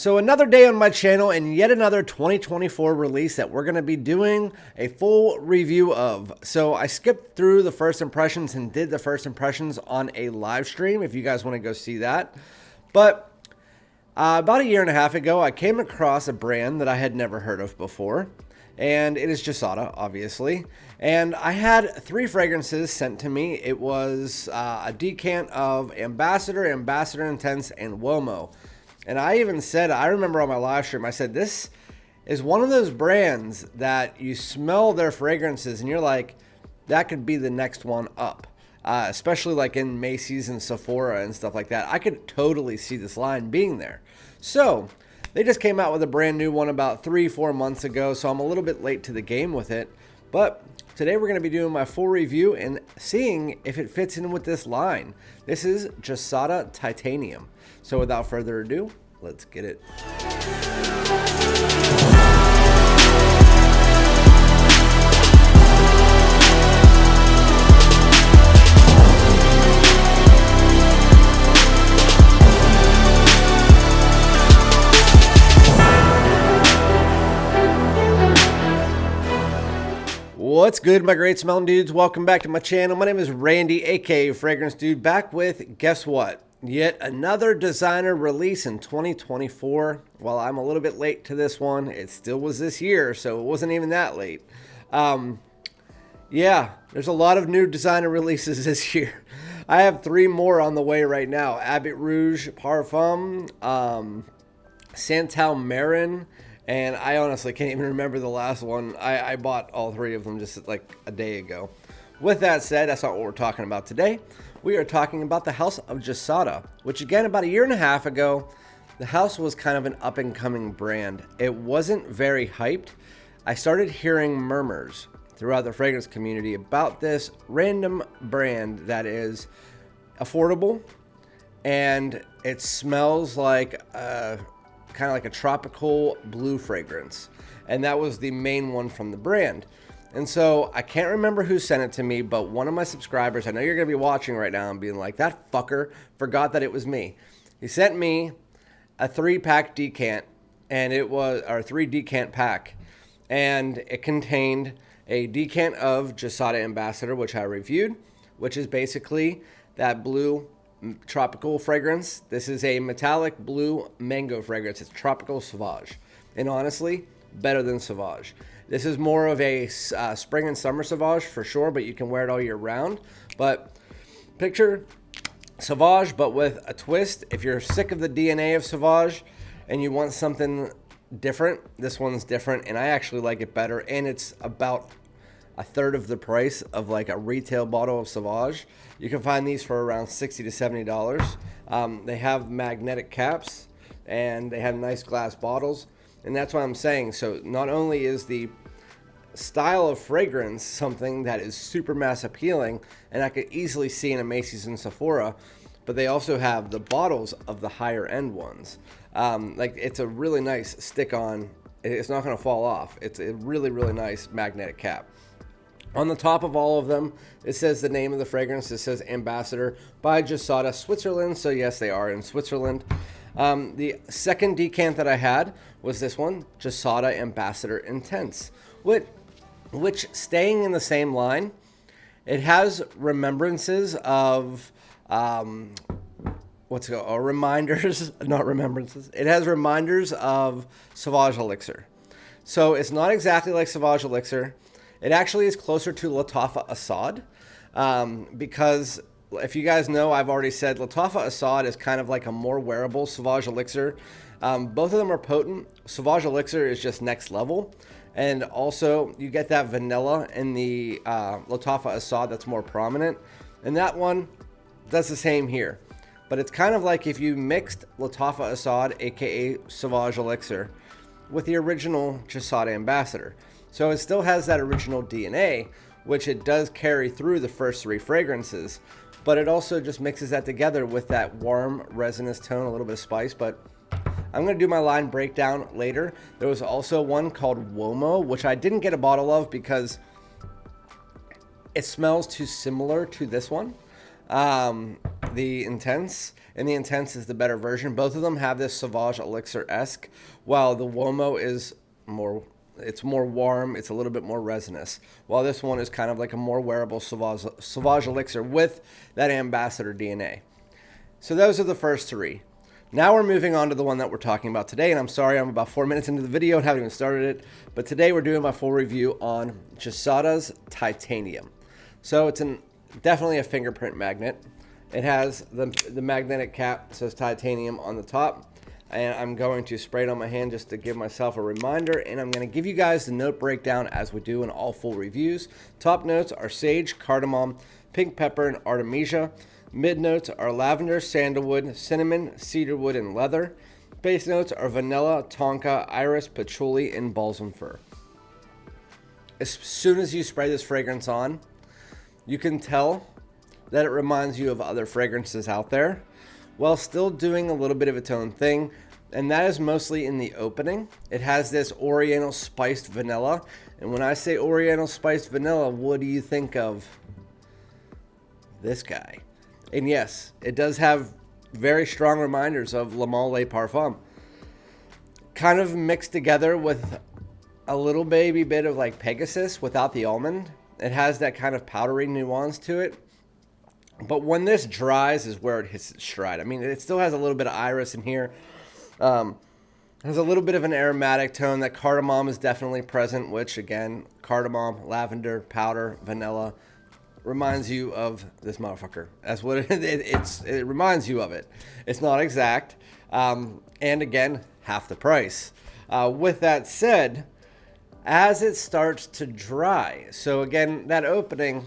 So another day on my channel and yet another 2024 release that we're going to be doing a full review of. So I skipped through the first impressions and did the first impressions on a live stream if you guys want to go see that. But about a year and a half ago, I came across a brand that I had never heard of before. And it is Gisada, obviously. And I had 3 fragrances sent to me. It was a decant of Ambassador, Ambassador Intense, and Uomo. And I even said, I remember on my live stream, I said, this is one of those brands that you smell their fragrances and you're like, that could be the next one up. Especially like in Macy's and Sephora and stuff like that. I could totally see this line being there. So they just came out with a brand new one about 3-4 months ago. So I'm a little bit late to the game with it. But today we're going to be doing my full review and seeing if it fits in with this line. This is Gisada Titanium. So without further ado, let's get it. What's good, my great smelling dudes? Welcome back to my channel. My name is Randy, aka FragranceDoud, back with, guess what? Yet another designer release in 2024. Well, I'm a little bit late to this one. It still was this year, so it wasn't even that late. Yeah, there's a lot of new designer releases this year. I have 3 more on the way right now. Abbot Rouge Parfum, Santal Marin, and I honestly can't even remember the last one. I bought all 3 of them just like a day ago. With that said, that's not what we're talking about today. We are talking about the House of Gisada, which again, about a year and a half ago, the house was kind of an up-and-coming brand. It wasn't very hyped. I started hearing murmurs throughout the fragrance community about this random brand that is affordable, and it smells like kind of like a tropical blue fragrance. And that was the main one from the brand. And so I can't remember who sent it to me, but one of my subscribers, I know you're going to be watching right now and being like, that fucker forgot that it was me. He sent me a 3-pack decant, and it was our 3 decant pack, and it contained a decant of Gisada Ambassador, which I reviewed, which is basically that blue tropical fragrance. This is a metallic blue mango fragrance. It's tropical sauvage, and honestly, better than sauvage. This is more of a spring and summer sauvage for sure, but you can wear it all year round. But picture sauvage, but with a twist. If you're sick of the DNA of sauvage and you want something different, this one's different, and I actually like it better. And it's about a third of the price of like a retail bottle of sauvage. You can find these for around $60 to $70. They have magnetic caps and they have nice glass bottles. And that's what I'm saying. So not only is the style of fragrance something that is super mass appealing, and I could easily see in a Macy's and Sephora, but they also have the bottles of the higher end ones. Like it's a really nice stick on. It's not going to fall off. It's a really, really nice magnetic cap. On the top of all of them, it says the name of the fragrance. It says Ambassador by Gisada, Switzerland. So yes, they are in Switzerland. The second decant that I had was this one, Gisada Ambassador Intense, which staying in the same line, it has remembrances of, reminders, not remembrances. It has reminders of Sauvage Elixir. So it's not exactly like Sauvage Elixir. It actually is closer to Latafa Assad, because if you guys know, I've already said Latafa Assad is kind of like a more wearable Sauvage Elixir. Both of them are potent. Sauvage Elixir is just next level. And also, you get that vanilla in the Latafa Assad that's more prominent. And that one does the same here. But it's kind of like if you mixed Latafa Assad, aka Sauvage Elixir, with the original Gisada Ambassador. So it still has that original DNA, which it does carry through the first 3 fragrances. But it also just mixes that together with that warm resinous tone, a little bit of spice. But I'm going to do my line breakdown later. There was also one called Uomo, which I didn't get a bottle of because it smells too similar to this one. The Intense, and the Intense is the better version. Both of them have this Sauvage Elixir-esque, while the Uomo is it's more warm, it's a little bit more resinous, while this one is kind of like a more wearable Sauvage Elixir with that Ambassador DNA. So those are the first three. Now we're moving on to the one that we're talking about today, and I'm sorry I'm about 4 minutes into the video and haven't even started it, but today we're doing my full review on Gisada's Titanium. So it's definitely a fingerprint magnet. It has the magnetic cap that says Titanium on the top, and I'm going to spray it on my hand just to give myself a reminder, and I'm going to give you guys the note breakdown as we do in all full reviews. Top notes are sage, cardamom, pink pepper, and artemisia. Mid notes are lavender, sandalwood, cinnamon, cedarwood, and leather. Base notes are vanilla, tonka, iris, patchouli, and balsam fir. As soon as you spray this fragrance on, you can tell that it reminds you of other fragrances out there while still doing a little bit of its own thing, and that is mostly in the opening. It has this Oriental spiced vanilla, and when I say Oriental spiced vanilla, what do you think of? This guy. And yes, it does have very strong reminders of Le Male Le Parfum. Kind of mixed together with a little baby bit of like Pegasus without the almond. It has that kind of powdery nuance to it. But when this dries is where it hits its stride. I mean, it still has a little bit of iris in here. Has a little bit of an aromatic tone. That cardamom is definitely present, which again, cardamom, lavender, powder, vanilla, reminds you of this motherfucker. That's what it reminds you of it. It's not exact. And again, half the price. With that said, as it starts to dry, so again, that opening,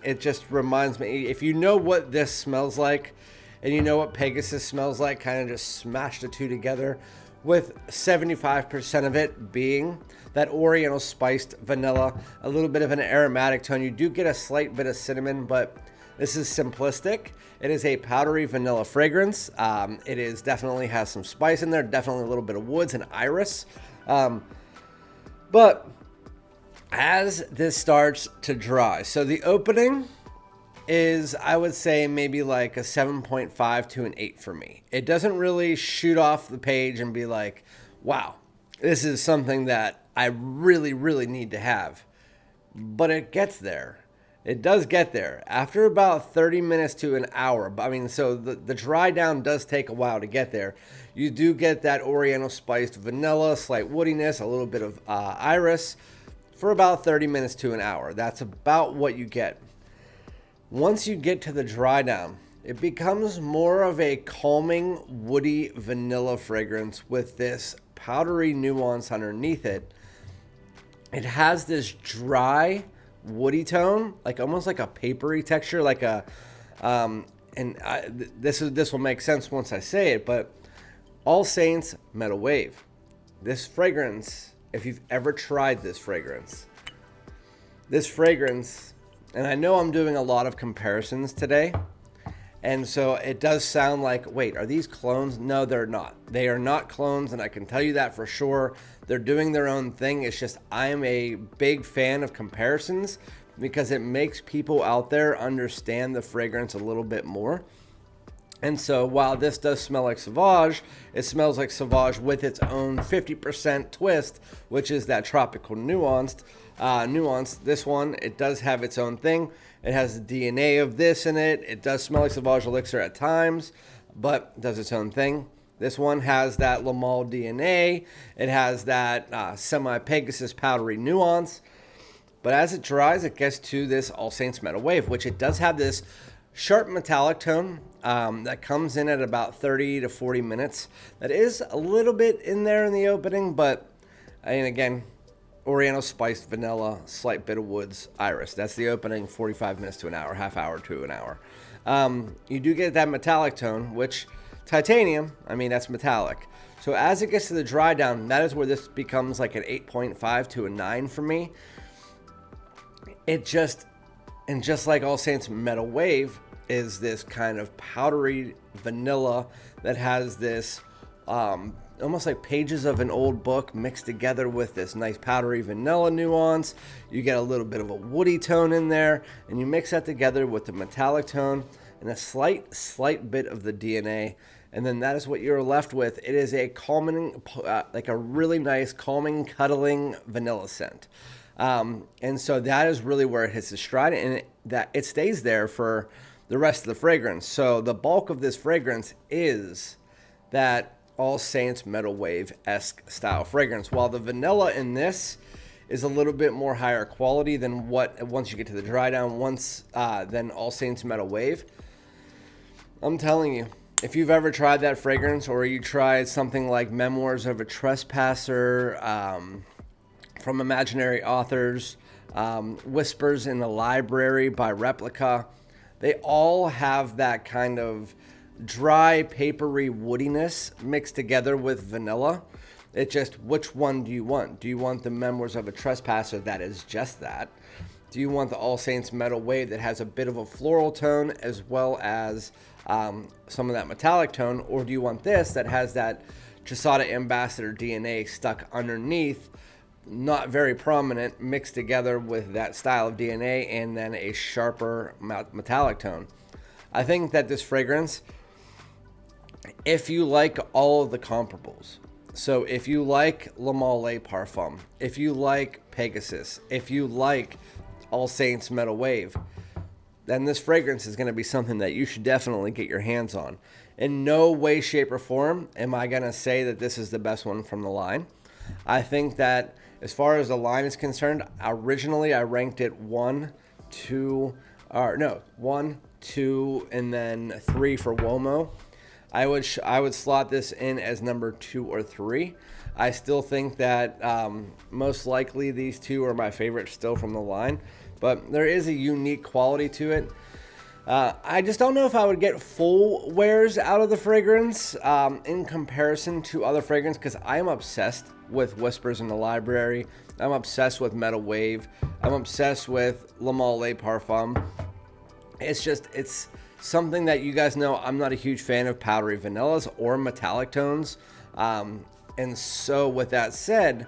it just reminds me, if you know what this smells like, and you know what Pegasus smells like, kind of just smash the two together, with 75% of it being that Oriental spiced vanilla, a little bit of an aromatic tone. You do get a slight bit of cinnamon, but this is simplistic. It is a powdery vanilla fragrance. It is definitely has some spice in there, definitely a little bit of woods and iris. But as this starts to dry, so the opening is, I would say, maybe like a 7.5 to an 8 for me. It doesn't really shoot off the page and be like, wow, this is something that I really, really need to have. But it gets there. It does get there. After about 30 minutes to an hour, I mean, so the dry down does take a while to get there. You do get that Oriental spiced vanilla, slight woodiness, a little bit of iris for about 30 minutes to an hour. That's about what you get. Once you get to the dry down, it becomes more of a calming, woody vanilla fragrance with this powdery nuance underneath it. It has this dry, woody tone, like almost like a papery texture, like a, this will make sense once I say it, but All Saints Metal Wave. This fragrance, if you've ever tried this fragrance, and I know I'm doing a lot of comparisons today, and so it does sound like, wait, are these clones? No, they're not. They are not clones, and I can tell you that for sure. They're doing their own thing. It's just I'm a big fan of comparisons because it makes people out there understand the fragrance a little bit more. And so while this does smell like Sauvage, it smells like Sauvage with its own 50% twist, which is that tropical nuance. This one, it does have its own thing. It has the DNA of this in it. It does smell like Sauvage Elixir at times, but does its own thing. This one has that Le Male DNA. It has that semi-Pegasus powdery nuance. But as it dries, it gets to this All Saints Metal Wave, which it does have this sharp metallic tone that comes in at about 30 to 40 minutes. That is a little bit in there in the opening, but and again, Oriental spiced vanilla, slight bit of woods, iris. That's the opening, 45 minutes to an hour, half hour to an hour. You do get that metallic tone, which Titanium, I mean, that's metallic. So as it gets to the dry down, that is where this becomes like an 8.5 to a 9 for me. Just like All Saints Metal Wave is this kind of powdery vanilla that has this almost like pages of an old book mixed together with this nice powdery vanilla nuance. You get a little bit of a woody tone in there, and you mix that together with the metallic tone. and a slight bit of the DNA. And then that is what you're left with. It is a calming, like a really nice, calming, cuddling vanilla scent. And so that is really where it hits its stride, and that it stays there for the rest of the fragrance. So the bulk of this fragrance is that All Saints Metal Wave-esque style fragrance. While the vanilla in this is a little bit more higher quality than what, once you get to the dry down, than All Saints Metal Wave. I'm telling you, if you've ever tried that fragrance, or you tried something like Memoirs of a Trespasser from Imaginary Authors, Whispers in the Library by Replica, they all have that kind of dry, papery woodiness mixed together with vanilla. It's just, which one do you want? Do you want the Memoirs of a Trespasser that is just that? Do you want the All Saints Metal Wave that has a bit of a floral tone as well as some of that metallic tone? Or do you want this that has that Gisada Ambassador DNA stuck underneath, not very prominent, mixed together with that style of DNA and then a sharper metallic tone? I think that this fragrance, if you like all of the comparables, so if you like Le Male Parfum, if you like Pegasus, if you like All Saints Metal Wave, then this fragrance is going to be something that you should definitely get your hands on. In no way, shape, or form am I going to say that this is the best one from the line. I think that as far as the line is concerned, originally I ranked it 1, 2, and then 3 for Womo. I would slot this in as number 2 or 3. I still think that most likely these two are my favorites still from the line, but there is a unique quality to it. I just don't know if I would get full wears out of the fragrance in comparison to other fragrances, because I am obsessed with Whispers in the Library. I'm obsessed with Metal Wave. I'm obsessed with Le Male Parfum. It's something that you guys know I'm not a huge fan of powdery vanillas or metallic tones. And so with that said,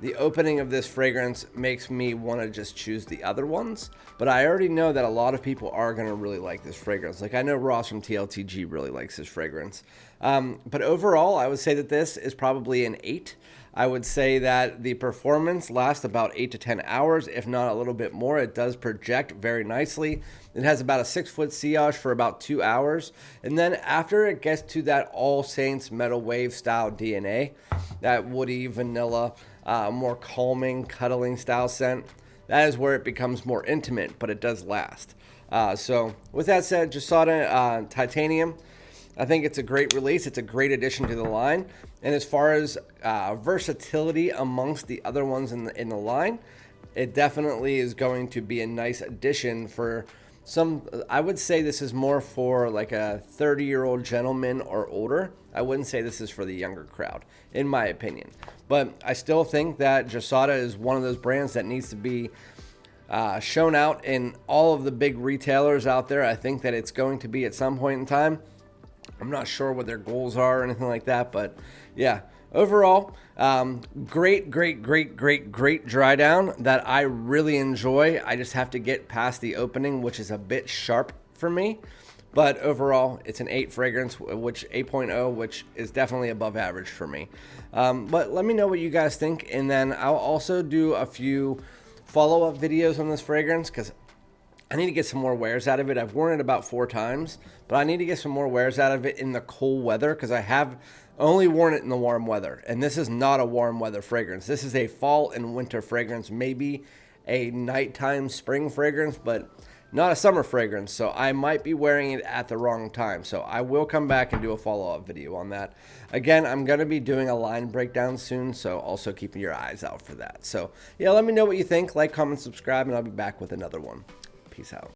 the opening of this fragrance makes me want to just choose the other ones. But I already know that a lot of people are going to really like this fragrance. Like, I know Ross from TLTG really likes this fragrance. But overall, I would say that this is probably an 8. I would say that the performance lasts about 8 to 10 hours, if not a little bit more. It does project very nicely. It has about a 6-foot sillage for about 2 hours. And then after it gets to that All Saints Metal Wave style DNA, that woody, vanilla, more calming, cuddling style scent, that is where it becomes more intimate, but it does last. So with that said, Gisada Titanium, I think it's a great release. It's a great addition to the line. And as far as versatility amongst the other ones in the line, it definitely is going to be a nice addition for some. I would say this is more for like a 30-year-old gentleman or older. I wouldn't say this is for the younger crowd, in my opinion. But I still think that Gisada is one of those brands that needs to be shown out in all of the big retailers out there. I think that it's going to be at some point in time. I'm not sure what their goals are or anything like that, but yeah, overall, great dry down that I really enjoy. I just have to get past the opening, which is a bit sharp for me. But overall, it's an 8 fragrance, which 8.0, which is definitely above average for me. But let me know what you guys think, and then I'll also do a few follow-up videos on this fragrance, because I need to get some more wears out of it. I've worn it about 4 times, but I need to get some more wears out of it in the cold weather, because I have only worn it in the warm weather. And this is not a warm weather fragrance. This is a fall and winter fragrance, maybe a nighttime spring fragrance, but not a summer fragrance. So I might be wearing it at the wrong time. So I will come back and do a follow-up video on that. Again, I'm going to be doing a line breakdown soon, so also keep your eyes out for that. So yeah, let me know what you think. Like, comment, subscribe, and I'll be back with another one. Peace out.